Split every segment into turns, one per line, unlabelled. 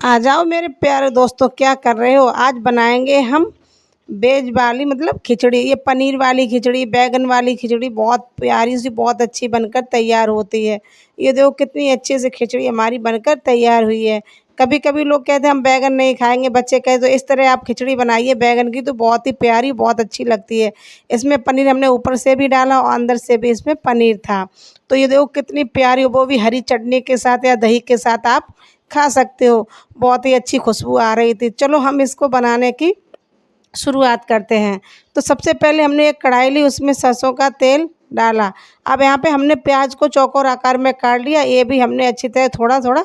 आ जाओ मेरे प्यारे दोस्तों, क्या कर रहे हो। आज बनाएंगे हम वेज वाली मतलब खिचड़ी। ये पनीर वाली खिचड़ी, बैगन वाली खिचड़ी बहुत प्यारी सी, बहुत अच्छी बनकर तैयार होती है। ये देखो कितनी अच्छे से खिचड़ी हमारी बनकर तैयार हुई है। कभी कभी लोग कहते हैं हम बैगन नहीं खाएंगे, बच्चे कहते तो इस तरह आप खिचड़ी बनाइए बैगन की, तो बहुत ही प्यारी, बहुत अच्छी लगती है। इसमें पनीर हमने ऊपर से भी डाला और अंदर से भी इसमें पनीर था। तो ये देखो कितनी प्यारी, वो भी हरी चटनी के साथ या दही के साथ आप खा सकते हो। बहुत ही अच्छी खुशबू आ रही थी। चलो हम इसको बनाने की शुरुआत करते हैं। तो सबसे पहले हमने एक कढ़ाई ली, उसमें सरसों का तेल डाला। अब यहाँ पे हमने प्याज को चौकोर आकार में काट लिया, ये भी हमने अच्छी तरह थोड़ा थोड़ा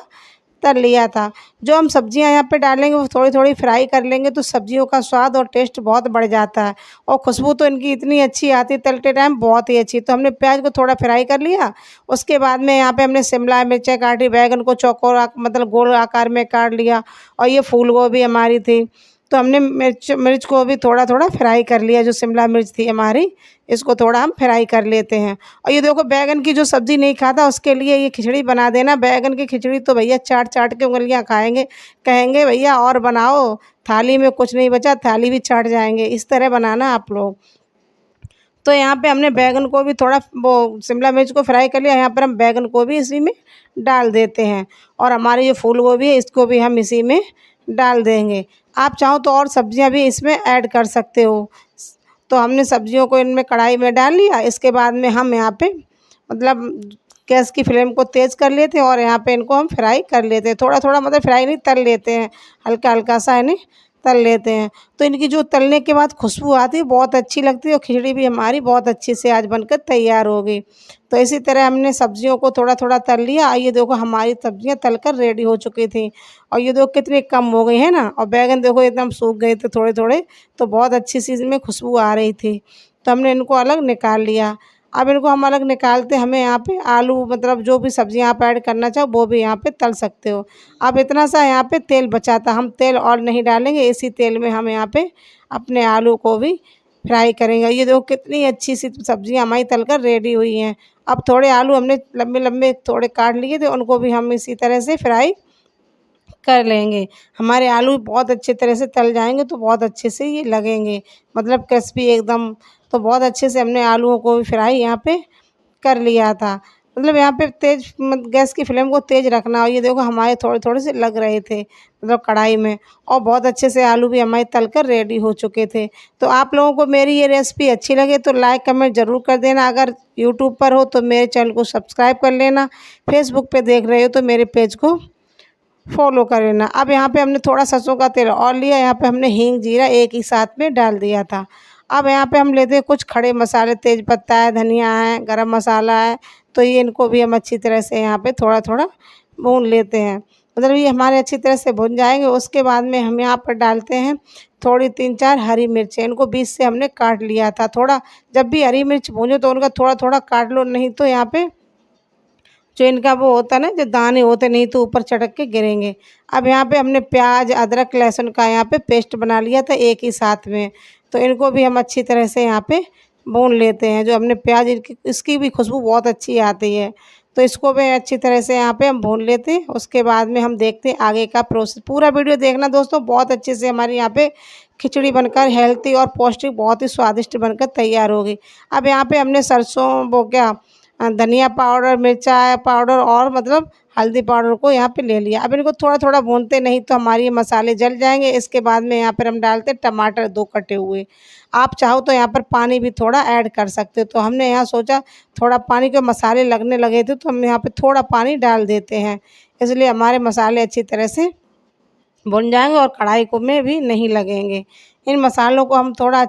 तल लिया था। जो हम सब्जियां यहाँ पे डालेंगे वो थोड़ी थोड़ी फ्राई कर लेंगे, तो सब्जियों का स्वाद और टेस्ट बहुत बढ़ जाता है। और खुशबू तो इनकी इतनी अच्छी आती है तलते टाइम, बहुत ही अच्छी। तो हमने प्याज को थोड़ा फ्राई कर लिया। उसके बाद में यहाँ पे हमने शिमला मिर्चें काटी, बैगन को चौकोर मतलब गोल आकार में काट लिया। और ये फूल गोभी हमारी थी, तो हमने मिर्च मिर्च को भी थोड़ा थोड़ा फ्राई कर लिया। जो शिमला मिर्च थी हमारी, इसको थोड़ा हम फ्राई कर लेते हैं। और ये देखो बैगन की जो सब्ज़ी नहीं खाता उसके लिए ये खिचड़ी बना देना। बैगन की खिचड़ी तो भैया चाट चाट के उंगलियां खाएंगे, कहेंगे भैया और बनाओ, थाली में कुछ नहीं बचा, थाली भी चाट जाएंगे। इस तरह बनाना आप लोग। तो यहाँ पे हमने बैगन को भी थोड़ा, वो शिमला मिर्च को फ्राई कर लिया। यहाँ पर हम बैगन को भी इसी में डाल देते हैं। और हमारी जो फूल गोभी है इसको भी हम इसी में डाल देंगे। आप चाहो तो और सब्जियां भी इसमें ऐड कर सकते हो। तो हमने सब्जियों को इनमें कढ़ाई में डाल लिया। इसके बाद में हम यहाँ पे मतलब गैस की फ्लेम को तेज़ कर लेते हैं और यहाँ पे इनको हम फ्राई कर लेते हैं। थोड़ा थोड़ा मतलब फ्राई नहीं, तल लेते हैं, हल्का हल्का सा इन्हें तल लेते हैं। तो इनकी जो तलने के बाद खुशबू आती है बहुत अच्छी लगती है, और खिचड़ी भी हमारी बहुत अच्छी से आज बनकर तैयार होगी। तो इसी तरह हमने सब्जियों को थोड़ा थोड़ा तल लिया। ये देखो हमारी सब्जियां तलकर रेडी हो चुकी थी। और ये देखो कितनी कम हो गई है ना, और बैगन देखो एकदम सूख गए थे थोड़े थोड़े, तो बहुत अच्छी सी इसमें खुशबू आ रही थी। तो हमने इनको अलग निकाल लिया। अब इनको हम अलग निकालते, हमें यहाँ पे आलू मतलब जो भी सब्जियां आप ऐड करना चाहो वो भी यहाँ पे तल सकते हो। अब इतना सा यहाँ पे तेल बचा था, हम तेल और नहीं डालेंगे, इसी तेल में हम यहाँ पे अपने आलू को भी फ्राई करेंगे। ये देखो कितनी अच्छी सी सब्जियां हमारी तलकर रेडी हुई हैं। अब थोड़े आलू हमने लंबे लंबे थोड़े काट लिए थे, उनको भी हम इसी तरह से फ्राई कर लेंगे। हमारे आलू बहुत अच्छे तरह से तल जाएंगे तो बहुत अच्छे से ये लगेंगे, मतलब क्रिस्पी एकदम। तो बहुत अच्छे से हमने आलूओं को भी फ्राई यहाँ पे कर लिया था। मतलब यहाँ पे तेज गैस की फ्लेम को तेज रखना। और ये देखो हमारे थोड़े थोड़े से लग रहे थे मतलब कढ़ाई में, और बहुत अच्छे से आलू भी हमारे तलकर रेडी हो चुके थे। तो आप लोगों को मेरी ये रेसिपी अच्छी लगे तो लाइक कमेंट ज़रूर कर देना। अगर यूट्यूब पर हो तो मेरे चैनल को सब्सक्राइब कर लेना। फेसबुक पे देख रहे हो तो मेरे पेज को फॉलो कर लेना। अब यहाँ पे हमने थोड़ा सरसों का तेल और लिया। यहाँ पे हमने हींग जीरा एक ही साथ में डाल दिया था। अब यहाँ पे हम लेते हैं कुछ खड़े मसाले, तेज पत्ता है, धनिया है, गरम मसाला है। तो ये इनको भी हम अच्छी तरह से यहाँ पे थोड़ा थोड़ा भून लेते हैं। मतलब ये हमारे अच्छी तरह से भुन जाएंगे। उसके बाद में हम यहाँ पर डालते हैं थोड़ी 3-4 हरी मिर्चें। इनको बीच से हमने काट लिया था। थोड़ा जब भी हरी मिर्च भूनो तो उनका थोड़ा थोड़ा काट लो, नहीं तो यहाँ पे जो इनका वो होता है ना, जो दाने होते नहीं तो ऊपर चढ़क के गिरेंगे। अब यहाँ पे हमने प्याज अदरक लहसुन का यहाँ पे पेस्ट बना लिया था एक ही साथ में। तो इनको भी हम अच्छी तरह से यहाँ पे भून लेते हैं। जो हमने प्याज इसकी भी खुशबू बहुत अच्छी आती है। तो इसको भी अच्छी तरह से यहाँ पे हम भून लेते हैं। उसके बाद में हम देखते हैं आगे का प्रोसेस। पूरा वीडियो देखना दोस्तों, बहुत अच्छे से हमारी यहाँ पे खिचड़ी बनकर हेल्थी और पौष्टिक बहुत ही स्वादिष्ट बनकर तैयार होगी। अब यहाँ पे हमने सरसों वो क्या धनिया पाउडर, मिर्चा पाउडर और मतलब हल्दी पाउडर को यहाँ पे ले लिया। अब इनको थोड़ा थोड़ा भूनते, नहीं तो हमारे ये मसाले जल जाएंगे। इसके बाद में यहाँ पर हम डालते टमाटर 2 कटे हुए। आप चाहो तो यहाँ पर पानी भी थोड़ा ऐड कर सकते हो। तो हमने यहाँ सोचा थोड़ा पानी के मसाले लगने लगे थे तो हम यहाँ पे थोड़ा पानी डाल देते हैं, इसलिए हमारे मसाले अच्छी तरह से भुन जाएंगे और कढ़ाई को में भी नहीं लगेंगे। इन मसालों को हम थोड़ा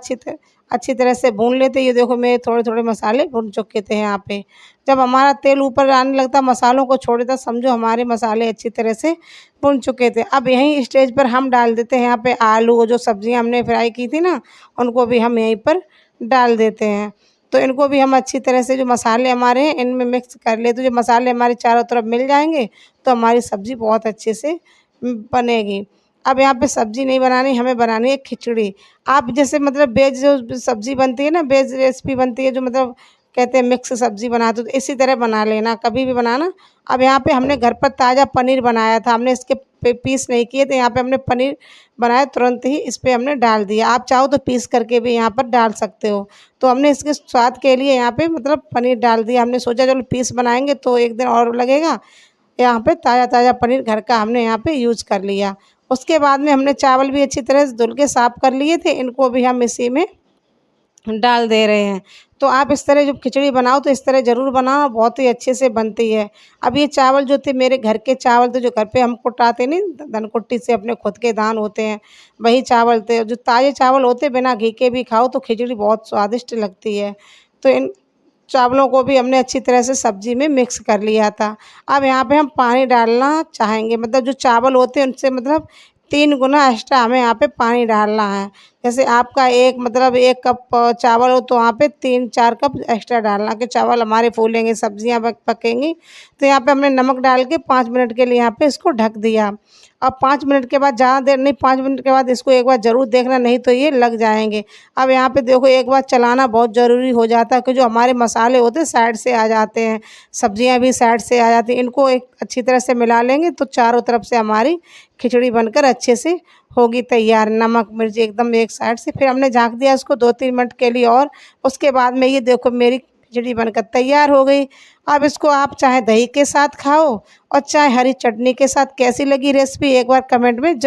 अच्छी तरह से भून लेते। ये देखो मेरे थोड़े थोड़े मसाले भुन चुके थे यहाँ पे। जब हमारा तेल ऊपर आने लगता, मसालों को छोड़ देता, समझो हमारे मसाले अच्छी तरह से भुन चुके थे। अब यहीं स्टेज पर हम डाल देते हैं यहाँ पे आलू, जो सब्जियाँ हमने फ्राई की थी ना, उनको भी हम यहीं पर डाल देते हैं। तो इनको भी हम अच्छी तरह से जो मसाले हमारे हैं इनमें मिक्स कर लेते। जो मसाले हमारे चारों तरफ मिल जाएंगे तो हमारी सब्ज़ी बहुत अच्छे से बनेगी। अब यहाँ पे सब्ज़ी नहीं बनानी, हमें बनानी है खिचड़ी। आप जैसे मतलब वेज जो सब्ज़ी बनती है ना, वेज रेसिपी बनती है जो मतलब कहते हैं मिक्स सब्ज़ी बनाते हो, तो इसी तरह बना लेना, कभी भी बनाना। अब यहाँ पे हमने घर पर ताज़ा पनीर बनाया था, हमने इसके पीस नहीं किए थे। यहाँ पे हमने पनीर बनाया, तुरंत ही इस पे हमने डाल दिया। आप चाहो तो पीस करके भी यहाँ पर डाल सकते हो। तो हमने इसके स्वाद के लिए यहाँ पे मतलब पनीर डाल दिया। हमने सोचा चलो पीस बनाएंगे तो एक दिन और लगेगा। यहाँ पे ताज़ा ताज़ा पनीर घर का हमने यहाँ पे यूज कर लिया। उसके बाद में हमने चावल भी अच्छी तरह से धुल के साफ कर लिए थे, इनको भी हम इसी में डाल दे रहे हैं। तो आप इस तरह जब खिचड़ी बनाओ तो इस तरह ज़रूर बनाओ, बहुत ही अच्छे से बनती है। अब ये चावल जो थे मेरे घर के चावल थे, जो घर पे हम कुटाते नहीं, धनकुट्टी से अपने खुद के धान होते हैं, वही चावल थे। जो ताज़े चावल होते बिना घी के भी खाओ तो खिचड़ी बहुत स्वादिष्ट लगती है। तो इन चावलों को भी हमने अच्छी तरह से सब्जी में मिक्स कर लिया था। अब यहाँ पे हम पानी डालना चाहेंगे, मतलब जो चावल होते हैं उनसे मतलब 3 गुना एक्स्ट्रा हमें यहाँ पे पानी डालना है। जैसे आपका एक मतलब 1 कप चावल हो तो वहाँ पे 3-4 कप एक्स्ट्रा डालना, कि चावल हमारे फूलेंगे, सब्जियाँ पकेंगी। तो यहाँ पे हमने नमक डाल के 5 मिनट के लिए यहाँ पे इसको ढक दिया। अब 5 मिनट के बाद, ज़्यादा देर नहीं, 5 मिनट के बाद इसको एक बार ज़रूर देखना, नहीं तो ये लग जाएंगे। अब यहाँ पे देखो एक बार चलाना बहुत ज़रूरी हो जाता है, कि जो हमारे मसाले होते हैं साइड से आ जाते हैं, सब्जियाँ भी साइड से आ जाती हैं। इनको एक अच्छी तरह से मिला लेंगे तो चारों तरफ से हमारी खिचड़ी बनकर अच्छे से होगी तैयार। नमक मिर्च एकदम एक साइड से। फिर हमने झाँक दिया इसको 2-3 मिनट के लिए और उसके बाद में ये देखो मेरी खिचड़ी बनकर तैयार हो गई। अब इसको आप चाहे दही के साथ खाओ और चाहे हरी चटनी के साथ। कैसी लगी रेसिपी एक बार कमेंट में